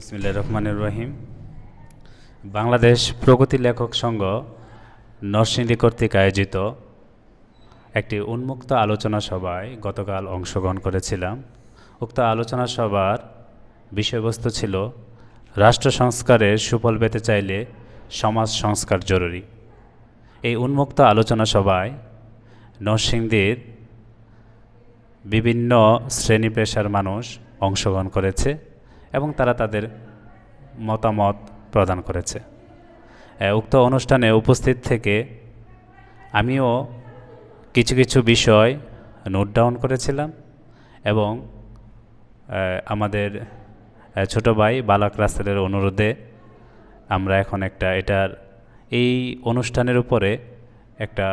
বিসমিল্লাহির রহমানির রহিম। বাংলাদেশ প্রগতি লেখক সংঘ নরসিংদী কর্তৃক আয়োজিত একটি উন্মুক্ত আলোচনা সভায় গতকাল অংশগ্রহণ করেছিলাম। উক্ত আলোচনা সভার বিষয়বস্তু ছিল রাষ্ট্র সংস্কারের সুফল পেতে চাইলে সমাজ সংস্কার জরুরি। এই উন্মুক্ত আলোচনা সভায় নরসিংদীর বিভিন্ন শ্রেণী পেশার মানুষ অংশগ্রহণ করেছে এবং তারা তাদের মতামত প্রদান করেছে। উক্ত অনুষ্ঠানে উপস্থিত থেকে আমিও কিছু কিছু বিষয় নোট ডাউন করেছিলাম এবং আমাদের ছোট ভাই বালাক রাসেলের অনুরোধে আমরা এখন এটার এই অনুষ্ঠানের উপরে একটা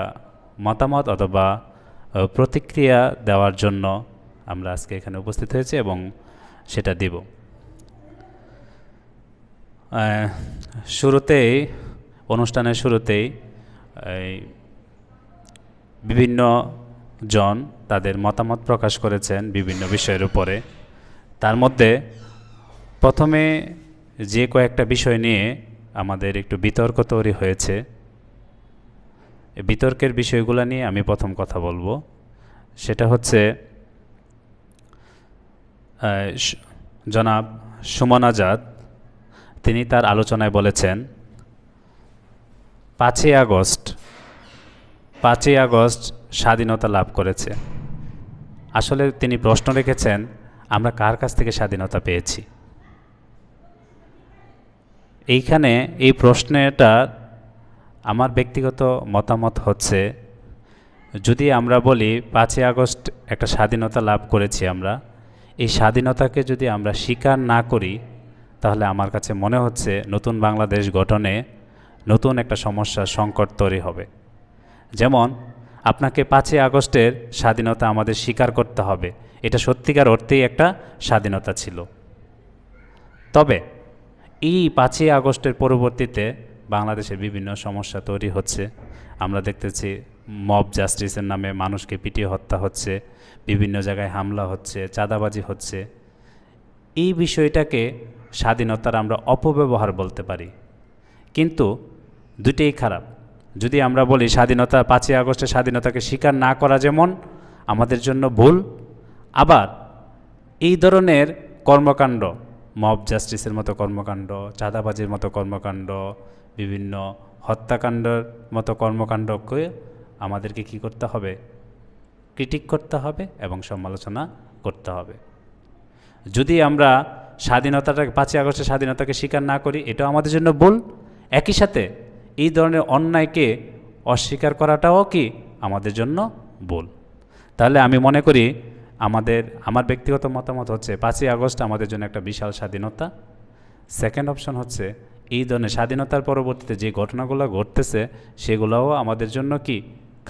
মতামত অথবা প্রতিক্রিয়া দেওয়ার জন্য আমরা আজকে এখানে উপস্থিত হয়েছি এবং সেটা দিব। অনুষ্ঠানের শুরুতেই বিভিন্ন জন তাদের মতামত প্রকাশ করেছেন বিভিন্ন বিষয়ের উপরে। তার মধ্যে প্রথমে যে কয়েকটা বিষয় নিয়ে আমাদের একটু বিতর্ক তৈরি হয়েছে, বিতর্কের বিষয়গুলো নিয়ে আমি প্রথম কথা বলবো। সেটা হচ্ছে জনাব সুমন আজাদ, তিনি তার আলোচনায় বলেছেন 5ই আগস্ট স্বাধীনতা লাভ করেছে। আসলে তিনি প্রশ্ন রেখেছেন আমরা কার কাছ থেকে স্বাধীনতা পেয়েছি। এইখানে এই প্রশ্নটা আমার ব্যক্তিগত মতামত হচ্ছে, যদি আমরা বলি 5ই আগস্ট একটা স্বাধীনতা লাভ করেছি আমরা, এই স্বাধীনতাকে যদি আমরা স্বীকার না করি তাহলে আমার কাছে মনে হচ্ছে নতুন বাংলাদেশ গঠনে নতুন একটা সমস্যা সংকট তৈরি হবে। যেমন আপনাকে 5ই আগস্টের স্বাধীনতা আমাদের স্বীকার করতে হবে, এটা সত্যিকার অর্থেই একটা স্বাধীনতা ছিল। তবে এই 5ই আগস্টের পরবর্তীতে বাংলাদেশে বিভিন্ন সমস্যা তৈরি হচ্ছে। আমরা দেখতেছি মব জাস্টিসের নামে মানুষকে পিটিয়ে হত্যা হচ্ছে, বিভিন্ন জায়গায় হামলা হচ্ছে, চাঁদাবাজি হচ্ছে। এই বিষয়টাকে স্বাধীনতার আমরা অপব্যবহার বলতে পারি, কিন্তু দুটেই খারাপ। যদি আমরা বলি স্বাধীনতা 5ই আগস্টের স্বাধীনতাকে স্বীকার না করা যেমন আমাদের জন্য ভুল, আবার এই ধরনের কর্মকাণ্ড, মব জাস্টিসের মতো কর্মকাণ্ড, চাঁদাবাজির মতো কর্মকাণ্ড, বিভিন্ন হত্যাকাণ্ডের মতো কর্মকাণ্ডকে আমাদেরকে কি করতে হবে? ক্রিটিক করতে হবে এবং সমালোচনা করতে হবে। যদি আমরা স্বাধীনতাটাকে 5ই আগস্টের স্বাধীনতাকে স্বীকার না করি, এটাও আমাদের জন্য ভুল। একই সাথে এই ধরনের অন্যায়কে অস্বীকার করাটাও কি আমাদের জন্য ভুল। তাহলে আমি মনে করি আমার ব্যক্তিগত মতামত হচ্ছে 5ই আগস্ট আমাদের জন্য একটা বিশাল স্বাধীনতা। সেকেন্ড অপশন হচ্ছে এই ধরনের স্বাধীনতার পরবর্তীতে যে ঘটনাগুলো ঘটতেছে সেগুলোও আমাদের জন্য কি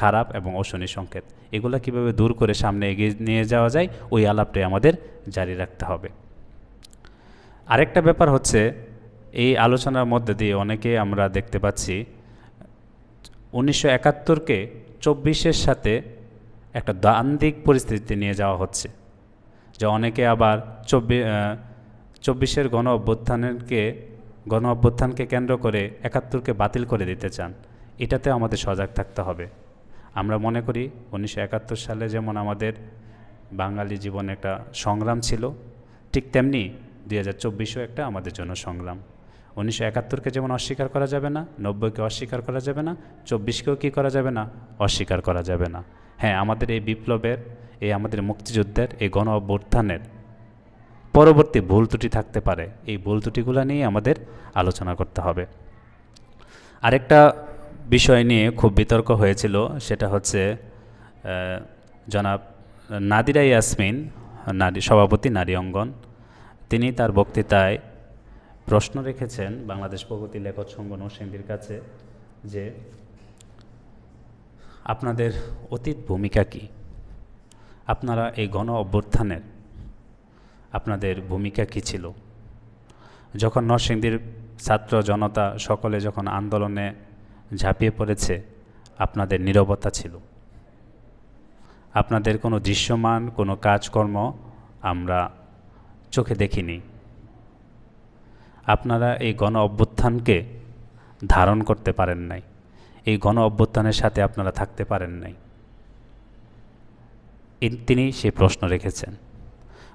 খারাপ এবং অশনি সংকেত। এগুলো কিভাবে দূর করে সামনে এগিয়ে নিয়ে যাওয়া যায় ওই আলাপটাই আমাদের জারি রাখতে হবে। আরেকটা ব্যাপার হচ্ছে, এই আলোচনার মধ্যে দিয়ে অনেকে আমরা দেখতে পাচ্ছি 1971কে 24-এর সাথে একটা দ্বান্দ্বিক পরিস্থিতি নিয়ে যাওয়া হচ্ছে। যে অনেকে আবার 24-এর গণ অভ্যুত্থানকে কেন্দ্র করে 71কে বাতিল করে দিতে চান। এটাতে আমাদের সজাগ থাকতে হবে। আমরা মনে করি 1971 সালে যেমন আমাদের বাঙালি জীবনে একটা সংগ্রাম ছিল, ঠিক তেমনি 2024ও একটা আমাদের জন্য সংগ্রাম। 1971কে যেমন অস্বীকার করা যাবে না, 90কে অস্বীকার করা যাবে না, 24কেও কী করা যাবে না? অস্বীকার করা যাবে না। হ্যাঁ, আমাদের এই বিপ্লবের, আমাদের মুক্তিযুদ্ধের, এই গণ অভ্যুত্থানের পরবর্তী ভুল ত্রুটি থাকতে পারে। এই ভুল ত্রুটিগুলো নিয়ে আমাদের আলোচনা করতে হবে। আরেকটা বিষয় নিয়ে খুব বিতর্ক হয়েছিল, সেটা হচ্ছে জনাব নাদিরা ইয়াসমিন, সভাপতি নারী অঙ্গন, তিনি তার বক্তৃতায় প্রশ্ন রেখেছেন বাংলাদেশ প্রগতি লেখক সংঘ নরসিংদীর কাছে যে আপনাদের অতীত ভূমিকা কি? আপনারা এই গণ অভ্যুত্থানের আপনাদের ভূমিকা কী ছিল? যখন নরসিংদীর ছাত্র জনতা সকলে যখন আন্দোলনে ঝাঁপিয়ে পড়েছে, আপনাদের নীরবতা ছিল। আপনাদের কোনো দৃশ্যমান কোনো কাজকর্ম আমরা চোখে দেখিনি। আপনারা এই গণ অভ্যুত্থানকে ধারণ করতে পারেন নাই, এই গণ অভ্যুত্থানের সাথে আপনারা থাকতে পারেন নাই। তিনি সেই প্রশ্ন রেখেছেন।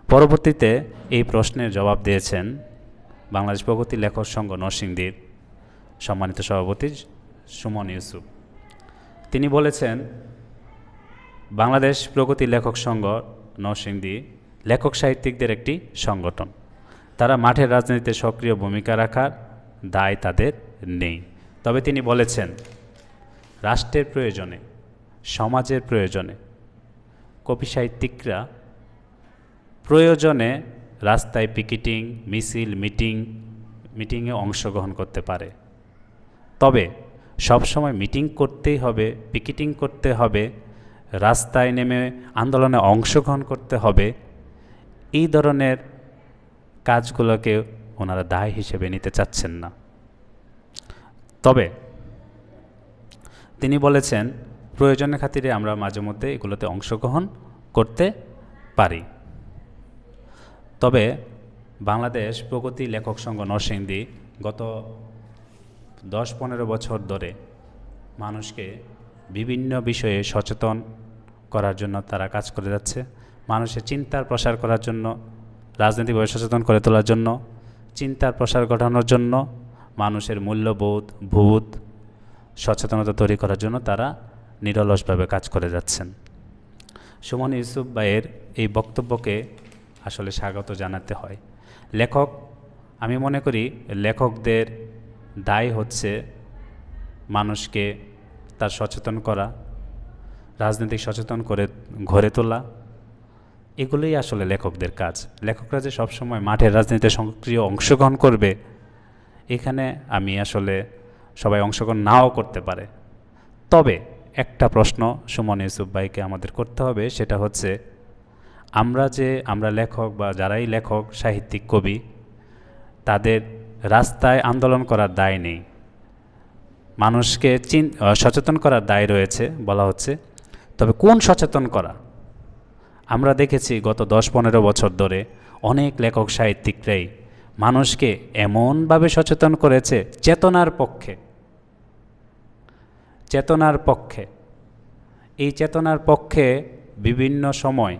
পরবর্তীতে এই প্রশ্নের জবাব দিয়েছেন বাংলাদেশ প্রগতি লেখক সংঘ নরসিংদীর সম্মানিত সভাপতি সুমন ইউসুফ। তিনি বলেছেন, বাংলাদেশ প্রগতি লেখক সংঘ নরসিংদী লেখক সাহিত্যিকদের একটি সংগঠন। তারা মাঠের রাজনীতিতে সক্রিয় ভূমিকা রাখার দায় তাদের নেই। তবে তিনি বলেছেন, রাষ্ট্রের প্রয়োজনে, সমাজের প্রয়োজনে কবি সাহিত্যিকরা প্রয়োজনে রাস্তায় পিকেটিং, মিছিল, মিটিংয়ে অংশগ্রহণ করতে পারে। তবে সবসময় মিটিং করতেই হবে, পিকেটিং করতে হবে, রাস্তায় নেমে আন্দোলনে অংশগ্রহণ করতে হবে, এই ধরনের কাজগুলোকে ওনারা দায় হিসেবে নিতে চাচ্ছেন না। তবে তিনি বলেছেন, প্রয়োজনের খাতিরে আমরা মাঝে মধ্যে এগুলোতে অংশগ্রহণ করতে পারি। তবে বাংলাদেশ প্রগতি লেখক সংঘ নরসিংদী গত 10-15 বছর ধরে মানুষকে বিভিন্ন বিষয়ে সচেতন করার জন্য তারা কাজ করে যাচ্ছে। মানুষের চিন্তার প্রসার করার জন্য, রাজনৈতিকভাবে সচেতন করে তোলার জন্য, চিন্তার প্রসার ঘটানোর জন্য, মানুষের মূল্যবোধ, ভূত সচেতনতা তৈরি করার জন্য তারা নিরলসভাবে কাজ করে যাচ্ছেন। সুমন ইউসুফ ভাইয়ের এই বক্তব্যকে আসলে স্বাগত জানাতে হয়। লেখক, আমি মনে করি লেখকদের দায় হচ্ছে মানুষকে তার সচেতন করা, রাজনৈতিক সচেতন করে গড়ে তোলা, এগুলোই আসলে লেখকদের কাজ। লেখকরা যে সবসময় মাঠের রাজনীতিতে সক্রিয় অংশগ্রহণ করবে, এখানে আমি আসলে সবাই অংশগ্রহণ নাও করতে পারে। তবে একটা প্রশ্ন সুমন ইউসুফ ভাইকে আমাদের করতে হবে, সেটা হচ্ছে আমরা লেখক বা যারাই লেখক, সাহিত্যিক, কবি, তাদের রাস্তায় আন্দোলন করার দায় নেই, মানুষকে সচেতন করার দায় রয়েছে বলা হচ্ছে। তবে কোন সচেতন করা? আমরা দেখেছি গত 10-15 বছর ধরে অনেক লেখক সাহিত্যিকরাই মানুষকে এমনভাবে সচেতন করেছে চেতনার পক্ষে। এই চেতনার পক্ষে বিভিন্ন সময়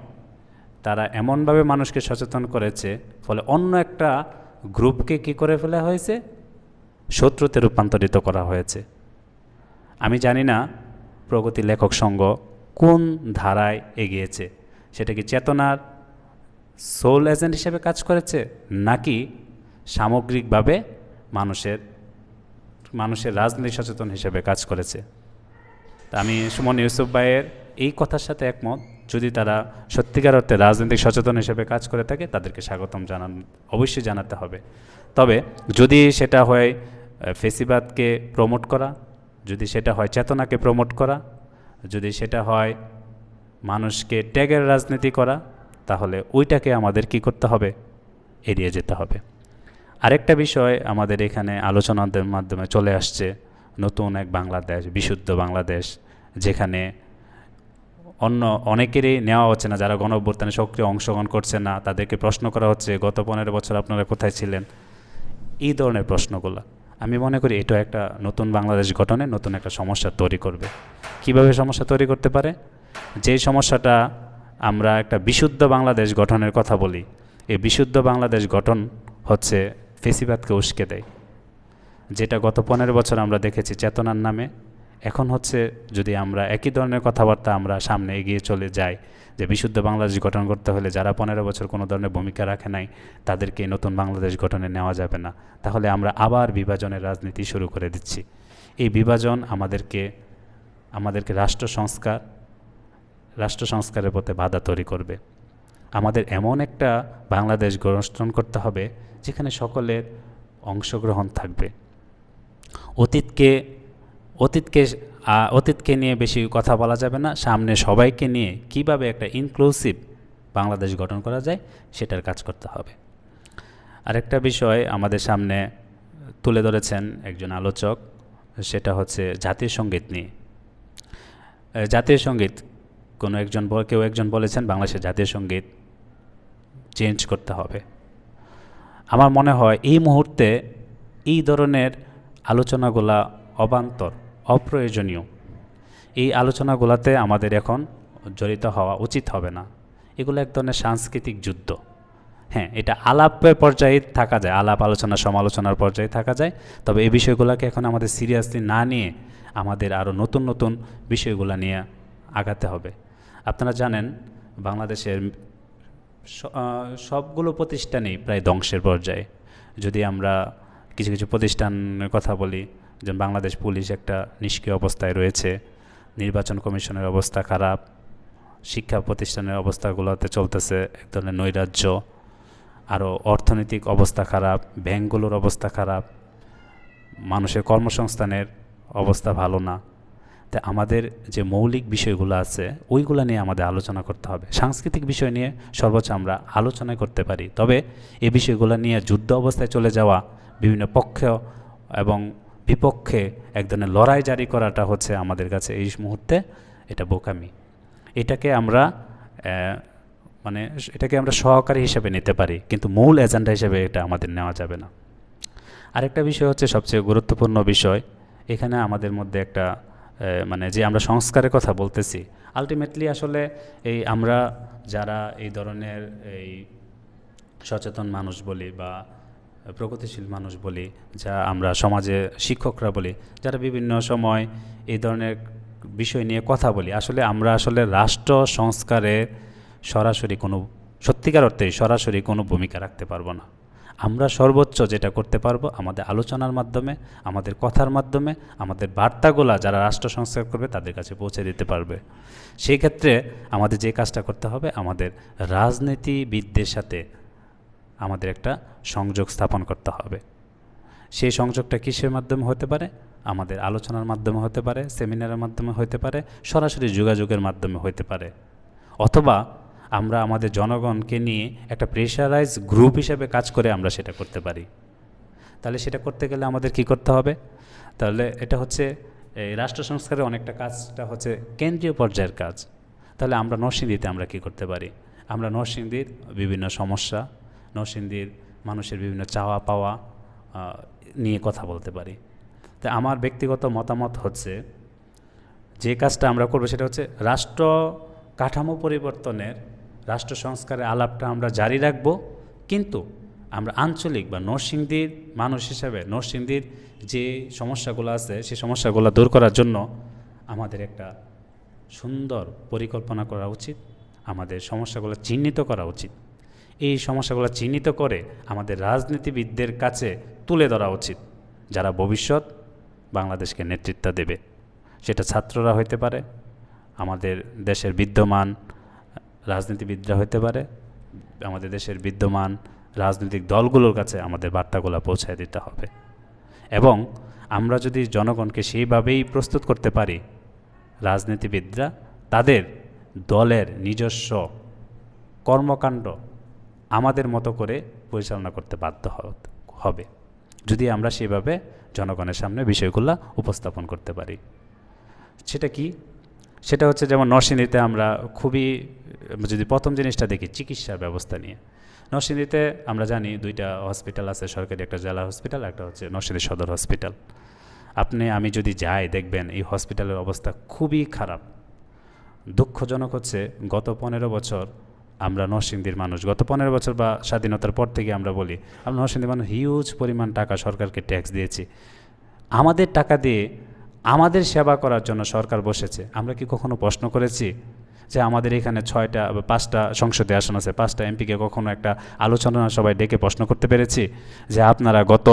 তারা এমনভাবে মানুষকে সচেতন করেছে, ফলে অন্য একটা গ্রুপকে কি করে ফেলা হয়েছে, শত্রুতে রূপান্তরিত করা হয়েছে। আমি জানি না প্রগতি লেখক সংঘ কোন ধারায় এগিয়েছে, সেটা কি চেতনার সোল এজেন্ট হিসেবে কাজ করেছে, নাকি সামগ্রিকভাবে মানুষের রাজনৈতিক সচেতন হিসেবে কাজ করেছে। তা আমি সুমন ইউসুফ ভাইয়ের এই কথার সাথে একমত। যদি তারা সত্যিকার অর্থে রাজনৈতিক সচেতন হিসেবে কাজ করে থাকে, তাদেরকে স্বাগতম অবশ্যই জানাতে হবে। তবে যদি সেটা হয় ফেসিবাদকে প্রমোট করা, যদি সেটা হয় চেতনাকে প্রমোট করা, যদি সেটা হয় মানুষকে ট্যাগের রাজনীতি করা, তাহলে ওইটাকে আমাদের কি করতে হবে, এড়িয়ে যেতে হবে। আরেকটা বিষয় আমাদের এখানে আলোচনার মাধ্যমে চলে আসছে, নতুন এক বাংলাদেশ, বিশুদ্ধ বাংলাদেশ, যেখানে অনেকেরই নেওয়া হচ্ছে না, যারা গণ অভ্যুত্থানে সক্রিয় অংশগ্রহণ করছে না, তাদেরকে প্রশ্ন করা হচ্ছে গত 15 বছর আপনারা কোথায় ছিলেন, এই ধরনের প্রশ্নগুলো। আমি মনে করি এটা একটা নতুন বাংলাদেশ গঠনে নতুন একটা সমস্যা তৈরি করবে। কিভাবে সমস্যা তৈরি করতে পারে? যেই সমস্যাটা আমরা একটা বিশুদ্ধ বাংলাদেশ গঠনের কথা বলি, এই বিশুদ্ধ বাংলাদেশ গঠন হচ্ছে ফেসিবাদকে উস্কে দেয়, যেটা গত 15 বছর আমরা দেখেছি চেতনার নামে। এখন হচ্ছে যদি আমরা একই ধরনের কথাবার্তা আমরা সামনে এগিয়ে চলে যাই, যে বিশুদ্ধ বাংলাদেশ গঠন করতে হলে যারা 15 বছর কোনো ধরনের ভূমিকা রাখে নাই তাদেরকে নতুন বাংলাদেশ গঠনে নেওয়া যাবে না, তাহলে আমরা আবার বিভাজনের রাজনীতি শুরু করে দিচ্ছি। এই বিভাজন আমাদেরকে রাষ্ট্র সংস্কারের পথে বাধা তৈরি করবে। আমাদের এমন একটা বাংলাদেশ গঠন করতে হবে যেখানে সকলের অংশগ্রহণ থাকবে। অতীতকে নিয়ে বেশি কথা বলা যাবে না, সামনে সবাইকে নিয়ে কিভাবে একটা ইনক্লুসিভ বাংলাদেশ গঠন করা যায় সেটার কাজ করতে হবে। আরেকটা বিষয় আমাদের সামনে তুলে ধরেছেন একজন আলোচক, সেটা হচ্ছে জাতীয় সঙ্গীত নিয়ে। জাতীয় সঙ্গীত কেউ একজন বলেছেন বাংলাদেশের জাতীয় সঙ্গীত চেঞ্জ করতে হবে। আমার মনে হয় এই মুহূর্তে এই ধরনের আলোচনাগুলা অবান্তর, অপ্রয়োজনীয়। এই আলোচনাগুলোতে আমাদের এখন জড়িত হওয়া উচিত হবে না। এগুলো এক ধরনের সাংস্কৃতিক যুদ্ধ। হ্যাঁ, এটা আলাপের পর্যায়ে থাকা যায়, আলাপ আলোচনা সমালোচনার পর্যায়ে থাকা যায়, তবে এই বিষয়গুলোকে এখন আমাদের সিরিয়াসলি না নিয়ে আমাদের আরও নতুন নতুন বিষয়গুলো নিয়ে আগাতে হবে। আপনারা জানেন বাংলাদেশের সবগুলো প্রতিষ্ঠানই প্রায় ধ্বংসের পর্যায়ে। যদি আমরা কিছু কিছু প্রতিষ্ঠানের কথা বলি, যেমন বাংলাদেশ পুলিশ একটা নিষ্ক্রিয় অবস্থায় রয়েছে, নির্বাচন কমিশনের অবস্থা খারাপ, শিক্ষা প্রতিষ্ঠানের অবস্থাগুলোতে চলতেছে এক ধরনের নৈরাজ্য, আরও অর্থনৈতিক অবস্থা খারাপ, ব্যাংকগুলোর অবস্থা খারাপ, মানুষের কর্মসংস্থানের অবস্থা ভালো না। তাই আমাদের যে মৌলিক বিষয়গুলো আছে ওইগুলো নিয়ে আমাদের আলোচনা করতে হবে। সাংস্কৃতিক বিষয় নিয়ে সর্বোচ্চ আমরা আলোচনা করতে পারি, তবে এই বিষয়গুলো নিয়ে যুদ্ধ অবস্থায় চলে যাওয়া, বিভিন্ন পক্ষ এবং বিপক্ষে এক ধরনের লড়াই জারি করাটা হচ্ছে আমাদের কাছে এই মুহূর্তে এটা বোকামি। এটাকে আমরা এটাকে আমরা সহকারী হিসেবে নিতে পারি, কিন্তু মূল এজেন্ডা হিসেবে এটা আমাদের নেওয়া যাবে না। আরেকটা বিষয় হচ্ছে সবচেয়ে গুরুত্বপূর্ণ বিষয়, এখানে আমাদের মধ্যে একটা যে আমরা সংস্কারের কথা বলতেছি, আলটিমেটলি আসলে এই আমরা যারা এই ধরনের এই সচেতন মানুষ বলি বা প্রগতিশীল মানুষ বলি, যা আমরা সমাজে শিক্ষকরা বলি, যারা বিভিন্ন সময় এই ধরনের বিষয় নিয়ে কথা বলি, আসলে আমরা রাষ্ট্র সংস্কারে সরাসরি কোনো সত্যিকার অর্থে সরাসরি কোনো ভূমিকা রাখতে পারবো না। আমরা সর্বোচ্চ যেটা করতে পারবো আমাদের আলোচনার মাধ্যমে, আমাদের কথার মাধ্যমে, আমাদের বার্তাগুলা যারা রাষ্ট্র সংস্কার করবে তাদের কাছে পৌঁছে দিতে পারবে। সেই ক্ষেত্রে আমাদের যে কাজটা করতে হবে, আমাদের রাজনীতিবিদদের সাথে আমাদের একটা সংযোগ স্থাপন করতে হবে। সেই সংযোগটা কিসের মাধ্যমে হতে পারে? আমাদের আলোচনার মাধ্যমে হতে পারে, সেমিনারের মাধ্যমে হতে পারে, সরাসরি যোগাযোগের মাধ্যমে হতে পারে, অথবা আমরা আমাদের জনগণকে নিয়ে একটা প্রেশারাইজ গ্রুপ হিসেবে কাজ করে আমরা সেটা করতে পারি। তাহলে সেটা করতে গেলে আমাদের কি করতে হবে? তাহলে এটা হচ্ছে এই রাষ্ট্র সংস্কারের অনেকটা কাজটা হচ্ছে কেন্দ্রীয় পর্যায়ের কাজ। তাহলে আমরা নরসিংদীতে আমরা কি করতে পারি? আমরা নরসিংদীর বিভিন্ন সমস্যা, নরসিংদীর মানুষের বিভিন্ন চাওয়া পাওয়া নিয়ে কথা বলতে পারি। তাই আমার ব্যক্তিগত মতামত হচ্ছে যে কাজটা আমরা করবো সেটা হচ্ছে রাষ্ট্র কাঠামো পরিবর্তনের, রাষ্ট্র সংস্কারের আলাপটা আমরা জারি রাখবো, কিন্তু আমরা আঞ্চলিক বা নরসিংদীর মানুষ হিসাবে নরসিংদীর যে সমস্যাগুলো আছে সেই সমস্যাগুলো দূর করার জন্য আমাদের একটা সুন্দর পরিকল্পনা করা উচিত, আমাদের সমস্যাগুলো চিহ্নিত করা উচিত। এই সমস্যাগুলো চিহ্নিত করে আমাদের রাজনীতিবিদদের কাছে তুলে ধরা উচিত, যারা ভবিষ্যৎ বাংলাদেশকে নেতৃত্ব দেবে। সেটা ছাত্ররা হইতে পারে, আমাদের দেশের বিদ্যমান রাজনীতিবিদরা হইতে পারে, আমাদের দেশের বিদ্যমান রাজনৈতিক দলগুলোর কাছে আমাদের বার্তাগুলো পৌঁছায় দিতে হবে। এবং আমরা যদি জনগণকে সেইভাবেই প্রস্তুত করতে পারি, রাজনীতিবিদরা তাদের দলের নিজস্ব কর্মকাণ্ড আমাদের মতো করে পরিচালনা করতে বাধ্য হবে, যদি আমরা সেভাবে জনগণের সামনে বিষয়গুলো উপস্থাপন করতে পারি। সেটা কি? সেটা হচ্ছে যেমন নরসিংদীতে আমরা খুবই, যদি প্রথম জিনিসটা দেখি চিকিৎসা ব্যবস্থা নিয়ে, নরসিংদীতে আমরা জানি দুইটা হসপিটাল আছে সরকারি, একটা জেলা হসপিটাল, একটা হচ্ছে নরসিংদী সদর হসপিটাল। আমি যদি যাই দেখবেন এই হসপিটালের অবস্থা খুবই খারাপ। দুঃখজনক হচ্ছে গত 15 বছর আমরা নরসিংদীর মানুষ, গত 15 বছর বা স্বাধীনতার পর থেকে আমরা বলি আমরা নরসিংদীর মানুষ হিউজ পরিমাণ টাকা সরকারকে ট্যাক্স দিয়েছি। আমাদের টাকা দিয়ে আমাদের সেবা করার জন্য সরকার বসেছে। আমরা কি কখনো প্রশ্ন করেছি যে আমাদের এখানে 6টা বা 5টা সংসদে আসন আছে, 5টা এমপিকে কখনো একটা আলোচনা সবাই ডেকে প্রশ্ন করতে পেরেছি যে আপনারা গত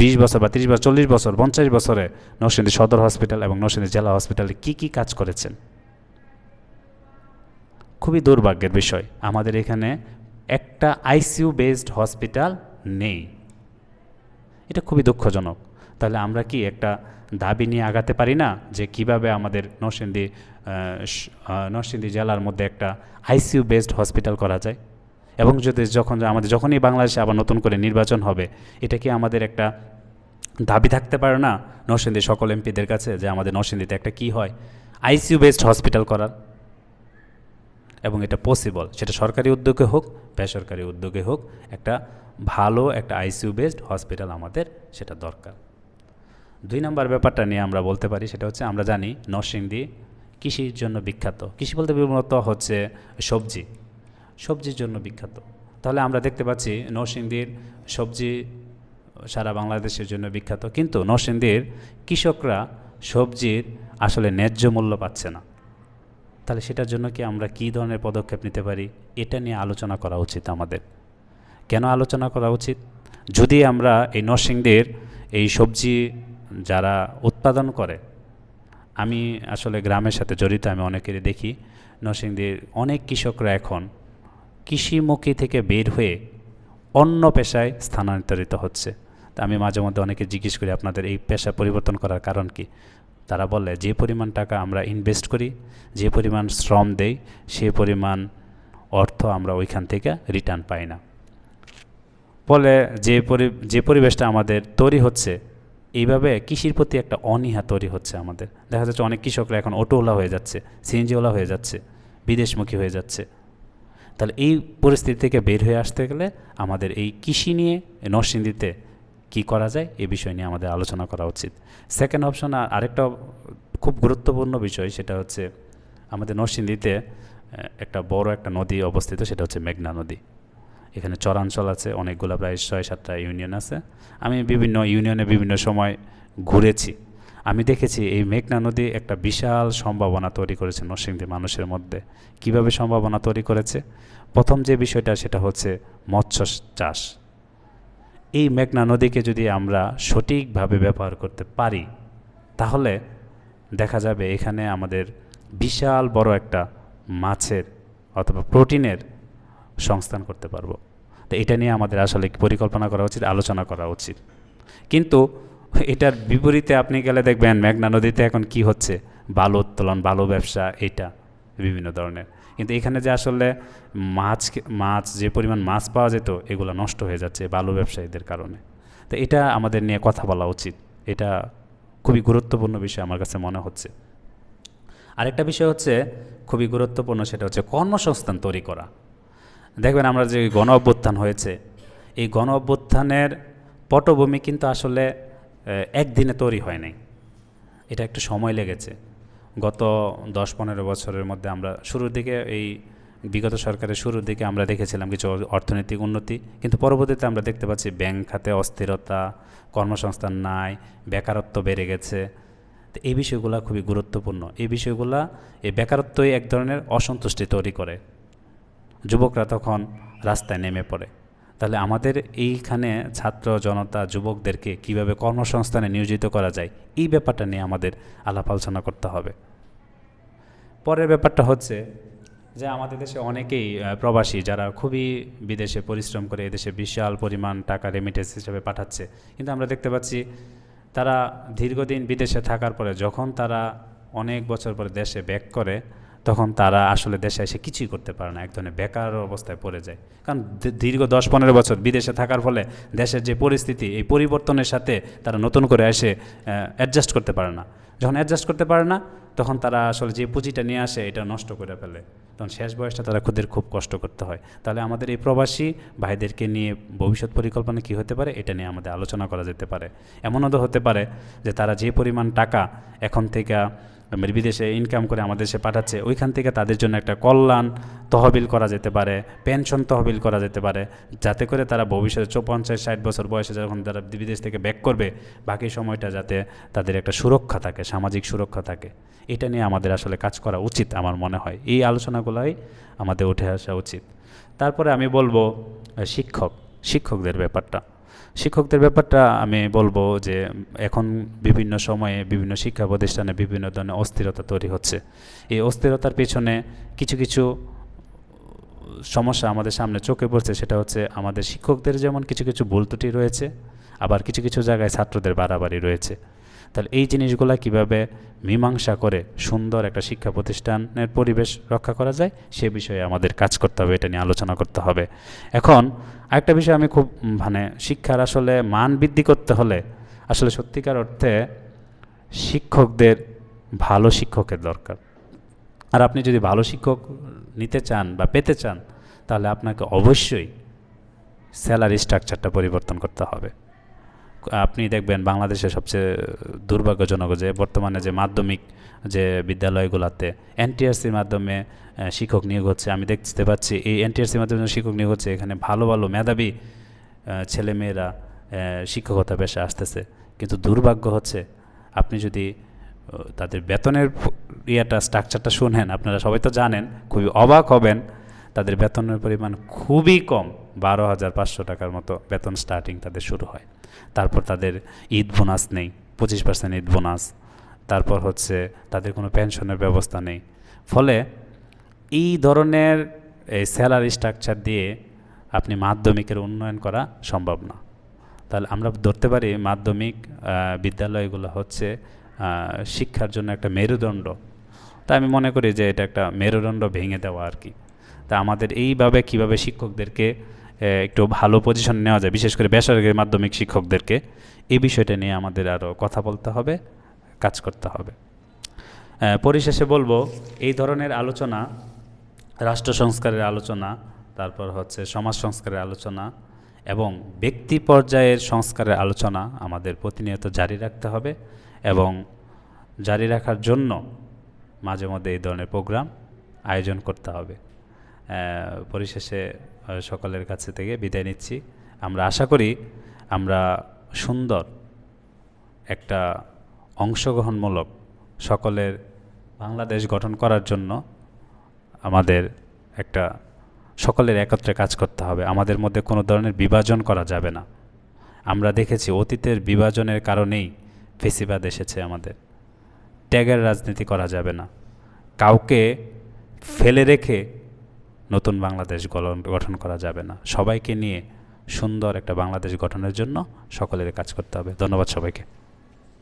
20 বছর বা 30 বছর, 40 বছর, 50 বছরে নরসিংদী সদর হসপিটাল এবং নরসিংদী জেলা হসপিটালে কি কাজ করেছেন? খুবই দুর্ভাগ্যের বিষয়, আমাদের এখানে একটা আইসিইউ বেসড হসপিটাল নেই। এটা খুবই দুঃখজনক। তাহলে আমরা কি একটা দাবি নিয়ে আগাতে পারি না যে কিভাবে আমাদের নরসিংদী জেলার মধ্যে একটা আইসিইউ বেসড হসপিটাল করা যায়? এবং যখনই বাংলাদেশে আবার নতুন করে নির্বাচন হবে, এটা কি আমাদের একটা দাবি থাকতে পারে না নরসিংদীর সকল এমপিদের কাছে যে আমাদের নরসিংদীতে একটা কি হয় আইসিইউ বেসড হসপিটাল করার? এবং এটা পসিবল, সেটা সরকারি উদ্যোগে হোক বেসরকারি উদ্যোগে হোক, একটা ভালো একটা আইসিইউ বেসড হসপিটাল আমাদের সেটা দরকার। 2 নম্বর ব্যাপারটা নিয়ে আমরা বলতে পারি, সেটা হচ্ছে আমরা জানি নরসিংদী কৃষির জন্য বিখ্যাত। কৃষি বলতে মূলত হচ্ছে সবজির জন্য বিখ্যাত। তাহলে আমরা দেখতে পাচ্ছি নরসিংদীর সবজি সারা বাংলাদেশের জন্য বিখ্যাত, কিন্তু নরসিংদীর কৃষকরা সবজির আসলে ন্যায্য মূল্য পাচ্ছে না। তাহলে সেটার জন্য কি আমরা কী ধরনের পদক্ষেপ নিতে পারি, এটা নিয়ে আলোচনা করা উচিত আমাদের। কেন আলোচনা করা উচিত? যদি আমরা এই নরসিংদীর এই সবজি যারা উৎপাদন করে, আমি আসলে গ্রামের সাথে জড়িত, আমি অনেকেরই দেখি নরসিংদীর অনেক কৃষকরা এখন কৃষিমুখী থেকে বের হয়ে অন্য পেশায় স্থানান্তরিত হচ্ছে। তা আমি মাঝে মধ্যে অনেকে জিজ্ঞেস করি আপনাদের এই পেশা পরিবর্তন করার কারণ কি? তারা বলে যে পরিমাণ টাকা আমরা ইনভেস্ট করি, যে পরিমাণ শ্রম দেই, সে পরিমাণ অর্থ আমরা ওইখান থেকে রিটার্ন পাই না। ফলে যে পরিবেশটা আমাদের তৈরি হচ্ছে, এইভাবে কৃষির প্রতি একটা অনীহা তৈরি হচ্ছে আমাদের। দেখা যাচ্ছে অনেক কৃষকরা এখন অটোওয়ালা হয়ে যাচ্ছে, সিএনজিওয়ালা হয়ে যাচ্ছে, বিদেশমুখী হয়ে যাচ্ছে। তাহলে এই পরিস্থিতি থেকে বের হয়ে আসতে গেলে আমাদের এই কৃষি নিয়ে নরসিংদীতে কী করা যায় এই বিষয় নিয়ে আমাদের আলোচনা করা উচিত। সেকেন্ড অপশন, আরেকটা খুব গুরুত্বপূর্ণ বিষয়, সেটা হচ্ছে আমাদের নরসিংদীতে একটা বড় একটা নদী অবস্থিত, সেটা হচ্ছে মেঘনা নদী। এখানে চরাঞ্চল আছে অনেকগুলো, প্রায় 6-7টা ইউনিয়ন আছে। আমি বিভিন্ন ইউনিয়নে বিভিন্ন সময় ঘুরেছি, আমি দেখেছি এই মেঘনা নদী একটা বিশাল সম্ভাবনা তৈরি করেছে নরসিংদী মানুষের মধ্যে। কিভাবে সম্ভাবনা তৈরি করেছে? প্রথম যে বিষয়টা সেটা হচ্ছে মৎস্য চাষ। এই মেঘনা নদীকে যদি আমরা সঠিকভাবে ব্যবহার করতে পারি, তাহলে দেখা যাবে এখানে আমাদের বিশাল বড় একটা মাছের অথবা প্রোটিনের সংস্থান করতে পারবো। তো এটা নিয়ে আমাদের আসলে পরিকল্পনা করা উচিত, আলোচনা করা উচিত। কিন্তু এটার বিপরীতে আপনি গেলে দেখবেন মেঘনা নদীতে এখন কি হচ্ছে, বালু উত্তোলন, বালু ব্যবসা, এটা বিভিন্ন ধরনের। কিন্তু এখানে যে আসলে মাছ যে পরিমাণ মাছ পাওয়া যেত, এগুলো নষ্ট হয়ে যাচ্ছে বালু ব্যবসায়ীদের কারণে। তো এটা আমাদের নিয়ে কথা বলা উচিত, এটা খুবই গুরুত্বপূর্ণ বিষয় আমার কাছে মনে হচ্ছে। আরেকটা বিষয় হচ্ছে খুবই গুরুত্বপূর্ণ, সেটা হচ্ছে কর্মসংস্থান তৈরি করা। দেখবেন আমরা যে গণ অভ্যুত্থান হয়েছে, এই গণ অভ্যুত্থানের পটভূমি কিন্তু আসলে একদিনে তৈরি হয় নাই, এটা একটু সময় লেগেছে। গত 10-15 বছরের মধ্যে আমরা শুরুর দিকে, এই বিগত সরকারের শুরুর দিকে আমরা দেখেছিলাম কিছু অর্থনৈতিক উন্নতি, কিন্তু পরবর্তীতে আমরা দেখতে পাচ্ছি ব্যাংক খাতে অস্থিরতা, কর্মসংস্থান নাই, বেকারত্ব বেড়ে গেছে। তো এই বিষয়গুলো খুবই গুরুত্বপূর্ণ। এই বেকারত্বই এক ধরনের অসন্তুষ্টি তৈরি করে, যুবকরা তখন রাস্তায় নেমে পড়ে। তাহলে আমাদের এইখানে ছাত্র জনতা যুবকদেরকে কিভাবে কর্মসংস্থানে নিয়োজিত করা যায়, এই ব্যাপারটা নিয়ে আমাদের আলাপ আলোচনা করতে হবে। পরের ব্যাপারটা হচ্ছে যে আমাদের দেশে অনেকেই প্রবাসী, যারা খুবই বিদেশে পরিশ্রম করে এদেশে বিশাল পরিমাণ টাকা রেমিটেন্স হিসেবে পাঠাচ্ছে, কিন্তু আমরা দেখতে পাচ্ছি তারা দীর্ঘদিন বিদেশে থাকার পরে যখন তারা অনেক বছর পরে দেশে ব্যাক করে, তখন তারা আসলে দেশে এসে কিছুই করতে পারে না, এক ধরনের বেকার অবস্থায় পড়ে যায়। কারণ দীর্ঘ 10-15 বছর বিদেশে থাকার ফলে দেশের যে পরিস্থিতি, এই পরিবর্তনের সাথে তারা নতুন করে এসে অ্যাডজাস্ট করতে পারে না। যখন অ্যাডজাস্ট করতে পারে না, তখন তারা আসলে যে পুঁজিটা নিয়ে আসে এটা নষ্ট করে ফেলে, তখন শেষ বয়সটা তারা খুব কষ্ট করতে হয়। তাহলে আমাদের এই প্রবাসী ভাইদেরকে নিয়ে ভবিষ্যৎ পরিকল্পনা কী হতে পারে, এটা নিয়ে আমাদের আলোচনা করা যেতে পারে। এমনও তো হতে পারে যে তারা যে পরিমাণ টাকা এখন থেকে বিদেশে ইনকাম করে আমাদের দেশে পাঠাচ্ছে, ওইখান থেকে তাদের জন্য একটা কল্যাণ তহবিল করা যেতে পারে, পেনশন তহবিল করা যেতে পারে, যাতে করে তারা ভবিষ্যতে 50-60 বছর বয়সে যখন তারা বিদেশ থেকে ব্যাক করবে, বাকি সময়টা যাতে তাদের একটা সুরক্ষা থাকে, সামাজিক সুরক্ষা থাকে। এটা নিয়ে আমাদের আসলে কাজ করা উচিত আমার মনে হয়। এই আলোচনাগুলোই আমাদের উঠে আসা উচিত। তারপরে আমি বলবো শিক্ষকদের ব্যাপারটা আমি বলবো যে এখন বিভিন্ন সময়ে বিভিন্ন শিক্ষা প্রতিষ্ঠানে বিভিন্ন ধরনের অস্থিরতা তৈরি হচ্ছে। এই অস্থিরতার পেছনে কিছু সমস্যা আমাদের সামনে চোখে পড়ছে, সেটা হচ্ছে আমাদের শিক্ষকদের যেমন কিছু ভুল ত্রুটি রয়েছে, আবার কিছু জায়গায় ছাত্রদের বাড়াবাড়ি রয়েছে। তাহলে এই জিনিসগুলো কিভাবে মীমাংসা করে সুন্দর একটা শিক্ষা প্রতিষ্ঠানের পরিবেশ রক্ষা করা যায়, সে বিষয়ে আমাদের কাজ করতে হবে, এটা নিয়ে আলোচনা করতে হবে। এখন আরেকটা বিষয় আমি খুব শিক্ষার আসলে মান বৃদ্ধি করতে হলে আসলে সত্যিকার অর্থে শিক্ষকদের ভালো শিক্ষকের দরকার। আর আপনি যদি ভালো শিক্ষক নিতে চান বা পেতে চান, তাহলে আপনাকে অবশ্যই স্যালারি স্ট্রাকচারটা পরিবর্তন করতে হবে। আপনি দেখবেন বাংলাদেশের সবচেয়ে দুর্ভাগ্যজনক যে বর্তমানে যে মাধ্যমিক যে বিদ্যালয়গুলোতে এনটিআরসির মাধ্যমে শিক্ষক নিয়োগ হচ্ছে, আমি দেখতে পাচ্ছি এই এনটিআরসির মাধ্যমে শিক্ষক নিয়োগ হচ্ছে, এখানে ভালো ভালো মেধাবী ছেলেমেয়েরা শিক্ষকতা পেশা আসতেছে। কিন্তু দুর্ভাগ্য হচ্ছে আপনি যদি তাদের বেতনের স্ট্রাকচারটা শুনেন, আপনারা সবাই তো জানেন, খুবই অবাক হবেন। তাদের বেতনের পরিমাণ খুবই কম, 12,500 টাকার মতো বেতন স্টার্টিং তাদের শুরু হয়। তারপর তাদের ঈদ বোনাস নেই, 25% ঈদ বোনাস। তারপর হচ্ছে তাদের কোনো পেনশনের ব্যবস্থা নেই। ফলে এই ধরনের এই স্যালারি স্ট্রাকচার দিয়ে আপনি মাধ্যমিকের উন্নয়ন করা সম্ভব না। তাহলে আমরা ধরতে পারি মাধ্যমিক বিদ্যালয়গুলো হচ্ছে শিক্ষার জন্য একটা মেরুদণ্ড। তা আমি মনে করি যে এটা একটা মেরুদণ্ড ভেঙে দেওয়া আর কি। তা আমাদের এইভাবে কিভাবে শিক্ষকদেরকে একটু ভালো পজিশন নেওয়া যায়, বিশেষ করে বেসরকারি মাধ্যমিক শিক্ষকদেরকে, এই বিষয়টা নিয়ে আমাদের আরও কথা বলতে হবে, কাজ করতে হবে। পরিশেষে বলবো, এই ধরনের আলোচনা, রাষ্ট্র সংস্কারের আলোচনা, তারপর হচ্ছে সমাজ সংস্কারের আলোচনা এবং ব্যক্তি পর্যায়ের সংস্কারের আলোচনা আমাদের প্রতিনিয়ত জারি রাখতে হবে এবং জারি রাখার জন্য মাঝে মধ্যে এই ধরনের প্রোগ্রাম আয়োজন করতে হবে। পরিশেষে সকলের কাছে থেকে বিদায় নিচ্ছি। আমরা আশা করি আমরা সুন্দর একটা অংশগ্রহণমূলক সকলের বাংলাদেশ গঠন করার জন্য আমাদের একটা সকলের একত্রে কাজ করতে হবে। আমাদের মধ্যে কোনো ধরনের বিভাজন করা যাবে না। আমরা দেখেছি অতীতের বিভাজনের কারণেই ফেসিবাদ এসেছে আমাদের। ট্যাগের রাজনীতি করা যাবে না। কাউকে ফেলে রেখে নতুন বাংলাদেশ গঠন করা যাবে না। সবাইকে নিয়ে সুন্দর একটা বাংলাদেশ গঠনের জন্য সকলের কাজ করতে হবে। ধন্যবাদ সবাইকে।